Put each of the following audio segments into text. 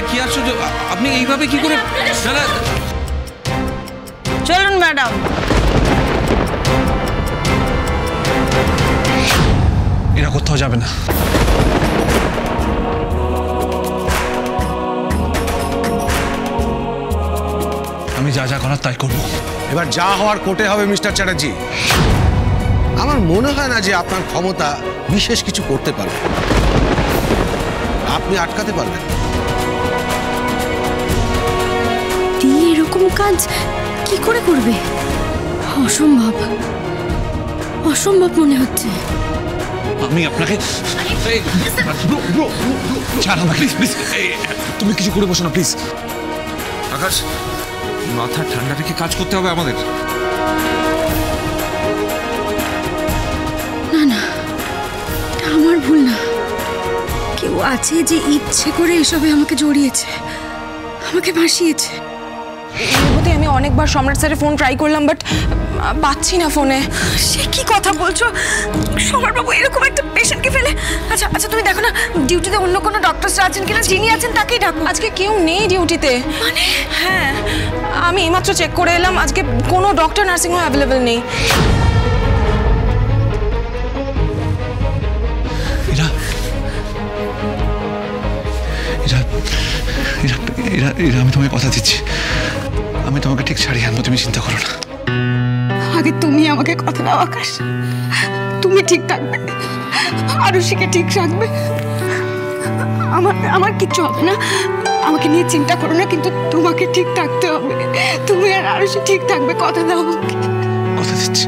কি আশ্চর্য, আপনি এইভাবে কি করে? চলুন ম্যাডাম। এরা কোথাও যাবে না। আমি যা যা করার তাই করবো। এবার যা হওয়ার কোর্টে হবে মিস্টার চ্যাটার্জি। আমার মনে হয় না যে আপনার ক্ষমতা বিশেষ কিছু করতে পারবে, আপনি আটকাতে পারবেন। এরকম কাজ কি করে করবে? অসম্ভব, অসম্ভব মনে হচ্ছে। আমি আপনাকে তুমি কিছু করে বসো না প্লিজ। আকাশ, মাথা ঠান্ডা রেখে কাজ করতে হবে আমাদের। না না, আমার ভুল না। কেউ আছে যে ইচ্ছে করে এসবে আমাকে জড়িয়েছে, আমাকে ভাসিয়েছে। আমি অনেকবার সম্রাট স্যারের ফোন ট্রাই করলাম, বাট পাচ্ছি না ফোনে। সে কি কথা বলছো? সম্রাটবাবু এরকম একটা পেশেন্টকে ফেলে? আচ্ছা আচ্ছা, তুমি দেখো না ডিউটিতে অন্য কোনো ডক্টরস আছেন কিনা, যিনি আছেন তাকেই ডাকো। আজকে কেউ নেই ডিউটিতে। মানে? হ্যাঁ, আমি এইমাত্র চেক করে এলাম, আজকে কোনো ডক্টর নার্সিং হোম অ্যাভেলেবেল নেই। এরা এরা এরা এরা এরা আমি তোমাকে কথা দিচ্ছি, আমি তোমাকে ঠিক ছাড়িয়ে আনবো, তুমি চিন্তা করো না। আগে তুমি আমাকে কথা দাও আকাশ, তুমি ঠিক থাকবে, আরুষিকে ঠিক রাখবে। আমার কিচ্ছু হবে না, আমাকে নিয়ে চিন্তা করো না, কিন্তু তোমাকে ঠিক থাকতে হবে। তুমি আর আরুষি ঠিক থাকবে, কথা দাও আমাকে। কথা দিচ্ছি।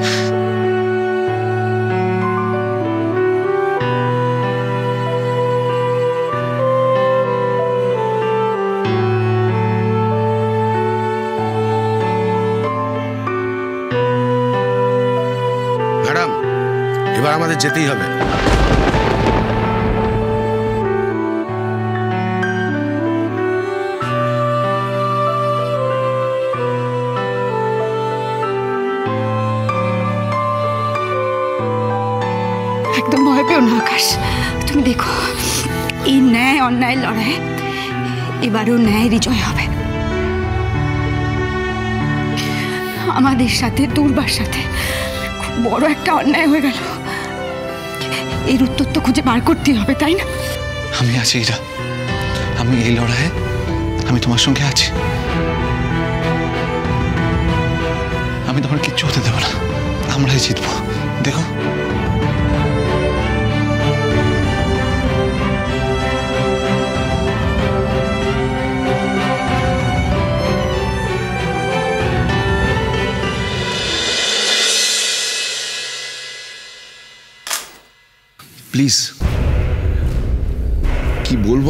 ম্যাডাম, এবার আমাদের যেতেই হবে। একদম ভয় পেও না আকাশ, তুমি দেখো এই ন্যায় অন্যায় লড়াই এবারও ন্যায় বিজয় হবে। আমাদের সাথে দুর্বার সাথে খুব বড় একটা অন্যায় হয়ে গেল, এর উত্তর তো খুঁজে বার করতে হবে, তাই না? আমি আছি এরা, আমি এই লড়াইয়ে আমি তোমার সঙ্গে আছি। আমি তোমার কিচ্ছু হতে দেবো না, আমরাই জিতবো, দেখো। প্লিজ, কি বলবো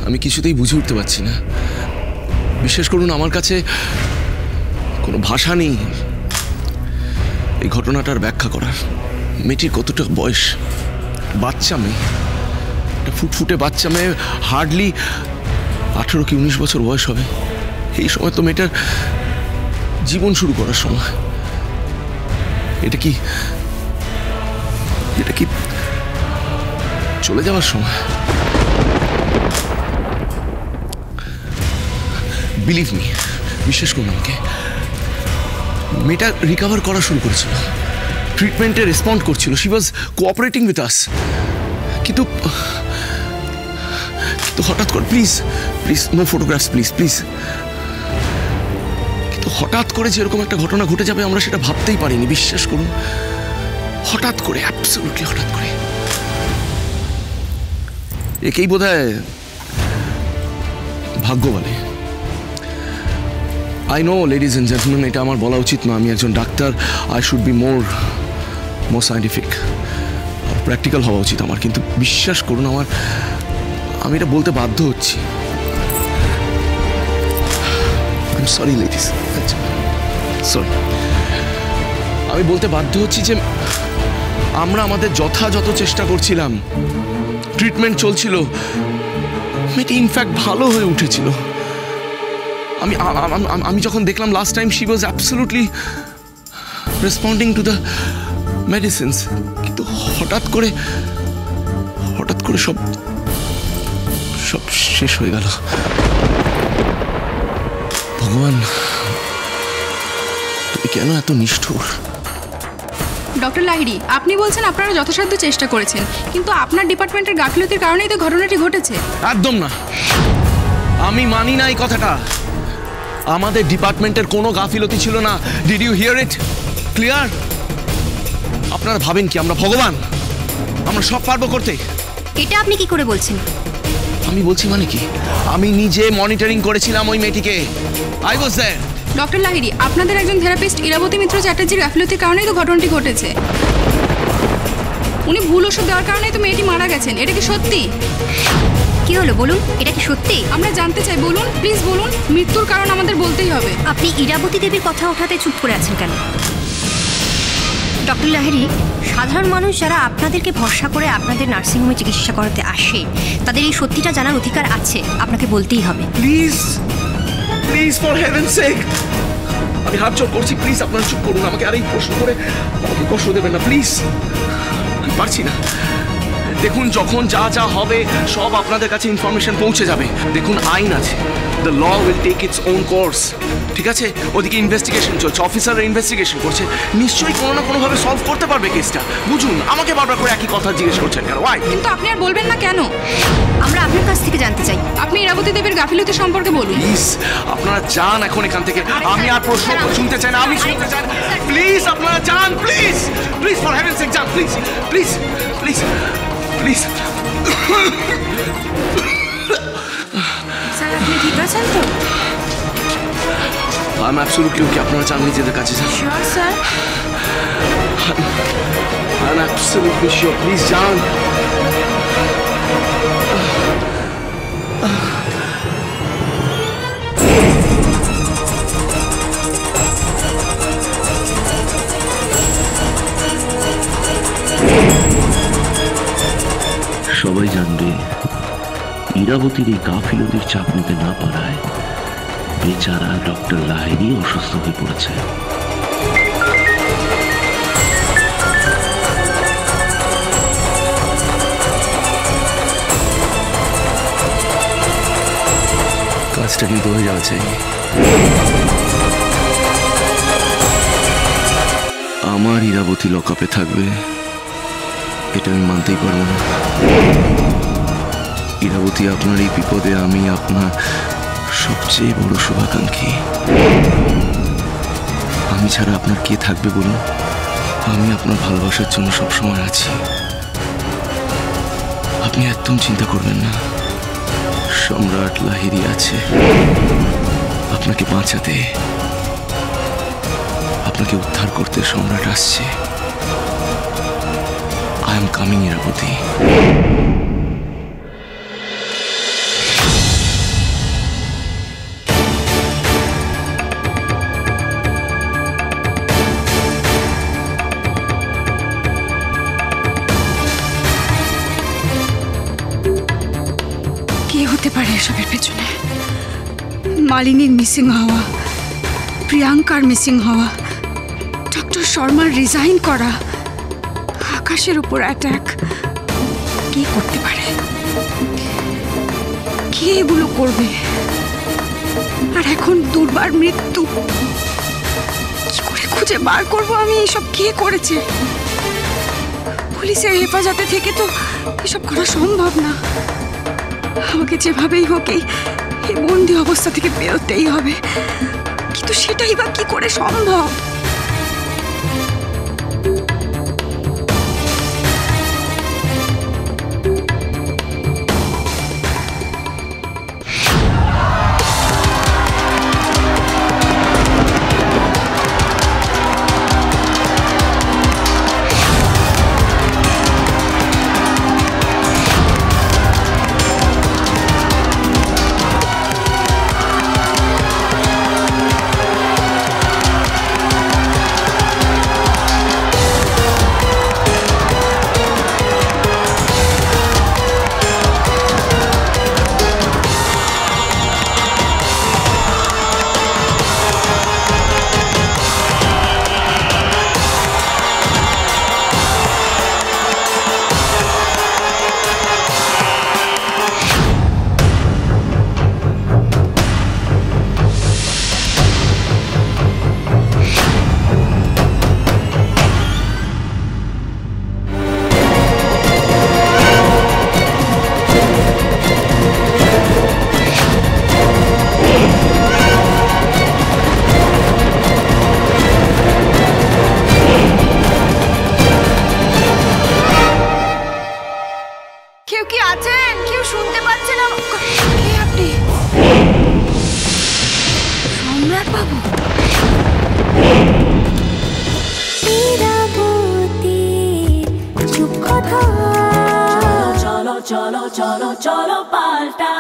আমি কিছুতেই বুঝে উঠতে পারছি না। বিশ্বাস করুন, আমার কাছে কোনো ভাষা নেই এই ঘটনাটার ব্যাখ্যা করার। মেয়েটির কতটা বয়স, বাচ্চা মেয়ে, একটা ফুটফুটে বাচ্চা মেয়ে, হার্ডলি 18 কি 19 বছর বয়স হবে। এই সময় তো মেয়েটার জীবন শুরু করার সময়। এটা কি চলে যাওয়ার সময়? বিলিভ মি, বিশ্বাস করুন আমাকে, মেয়েটা রিকভার করা শুরু করেছিল, ট্রিটমেন্টে রেসপন্ড করছিল, she was cooperating with us. কিন্তু হঠাৎ করে, please please no photographs please please, কিন্তু হঠাৎ করে যেরকম একটা ঘটনা ঘটে যাবে আমরা সেটা ভাবতেই পারিনি। বিশ্বাস করুন, হঠাৎ করে, অ্যাবসলিউটলি হঠাৎ করে। একেই বোধহয় ভাগ্য বলে। I know ladies and gentleman, এটা আমার বলা উচিত না, আমি একজন doctor, I should be more scientific, practical হওয়া উচিত আমার। কিন্তু বিশ্বাস করুন, আমি এটা বলতে বাধ্য হচ্ছি। সরি লেডিস, সরি, আমি বলতে বাধ্য হচ্ছি যে আমরা আমাদের যথাযথ চেষ্টা করছিলাম, ট্রিটমেন্ট চলছিল, মেয়েটি ইনফ্যাক্ট ভালো হয়ে উঠেছিল। আমি যখন দেখলাম last time, she was absolutely responding to the medicines. কিন্তু হঠাৎ করে সব শেষ হয়ে গেল। ভগবান, তুমি কেন এত নিষ্ঠুর? ডক্টর লাহিড়ী, আপনি বলছেন আপনারা যথাসাধ্য চেষ্টা করেছেন, কিন্তু আপনার ডিপার্টমেন্টের গাফিলতির কারণেই তো ঘটনাটি ঘটেছে। একদম না, আমি মানি না এই কথাটা। আমাদের ডিপার্টমেন্টের কোনো গাফিলতি ছিল না। Did you hear it clear? আপনারা ভাবেন কি আমরা ভগবান? আমরা সব পারবো করতে? এটা আপনি কি করে বলছেন? আমি বলছি মানে কি, আমি নিজে মনিটরিং করেছিলাম ওই মেয়েটিকে। I was there. Doctor Lahiri, আপনাদের একজন থেরাপিস্ট ইরাবতী মিত্র চ্যাটার্জির গাফিলতির কারণেই তো ঘটনাটি ঘটেছে। উনি ভুল ওষুধ দেওয়ার কারণেই তো মেয়েটি মারা গেছেন। এটা কি সত্যি? কি হলো বলুন, এটা কি সত্যি? আমরা জানতে চাই, বলুন প্লিজ বলুন। মৃত্যুর কারণ আমাদের বলতেই হবে। আপনি ইরাবতী দেবীর কথা ওঠাতে চুপ করে আছেন কেন? ডক্টর লাহিড়ী, সাধারণ মানুষ যারা আপনাদেরকে ভরসা করে আপনাদের নার্সিংহোমে চিকিৎসা করাতে আসে, তাদের এই সত্যিটা জানার অধিকার আছে, আপনাকে বলতেই হবে। প্লিজ প্লিজ, ফর হেভেন্স সেক, আমি হাত জোর করছি, প্লিজ আপনারা চুপ করুন। আমাকে আর এই প্রশ্ন করে আমাকে কষ্ট দেবেন না প্লিজ। আমি পারছি না। দেখুন, যখন যা যা হবে সব আপনাদের কাছে ইনফরমেশন পৌঁছে যাবে। দেখুন, আইন আছে, the law will take its own course. ঠিক আছে, ওদিকে ইনভেস্টিগেশন চলছে, অফিসাররা ইনভেস্টিগেশন করছে, নিশ্চয়ই কোনো না কোনোভাবে সলভ করতে পারবে কেসটা। বুঝুন, আমাকে বারবার করে একই কথা জিজ্ঞেস করছেন কেন? ওয়াই? কিন্তু আপনি আর বলবেন না কেন? আমরা আপনার কাছ থেকে জানতে চাই, আপনি ইরাবতী দেবীর গাফিলতি সম্পর্কে বলুন। প্লিজ আপনারা যান এখন এখান থেকে। আমি আর প্রশ্ন শুনতে চাই না, আমি শুনতে চাই না। প্লিজ আপনারা যান, প্লিজ প্লিজ, ফর হেভেন্স সেক যান, please please please please. Sir আপনি ঠিক আছেন তো? আমি অ্যাবসলিউটলি ওকে। আপনারা চান নিজেদের কাছে যান। Sure sir? I'm absolutely sure. Please, যান। সবাই জানবে ইরাবতীর এই গাফিলতির চাপ নিতে না পারায় বেচারা ডক্টর লাহিড়ী অসুস্থ হয়ে পড়েছে। কাজটা কিন্তু হয়ে যাওয়া চাই। আমার ইরাবতী লকআপে থাকবে, এটা আমি মানতেই পারবো না। ইরাবতী, আপনার এই বিপদে আমি আপনার সবচেয়ে বড় শুভাকাঙ্ক্ষী। আমি ছাড়া আপনার কে থাকবে বলুন? আমি আপনার ভালোবাসার জন্য সবসময় আছি। আপনি একদম চিন্তা করবেন না, সম্রাট লাহিড়ী আছে আপনাকে বাঁচাতে, আপনাকে উদ্ধার করতে। সম্রাট আসছে। I am coming Irabati. কি হতে পারে এসবের পেছনে? মালিনীর মিসিং হওয়া, প্রিয়াঙ্কার মিসিং হওয়া, ডক্টর শর্মার রিজাইন করা, আকাশের উপর অ্যাটাক। কি করতে পারে? কে এগুলো করবে? আর এখন দুর্বার মৃত্যু। কি করে খুঁজে বার করবো আমি এসব কে করেছে? পুলিশের হেফাজতে থেকে তো এসব করা সম্ভব না। আমাকে যেভাবেই হোক এই বন্দি অবস্থা থেকে বেরোতেই হবে, কিন্তু সেটাই বা কি করে সম্ভব? বাবু। চলো চলো চলো চলো পাল্টা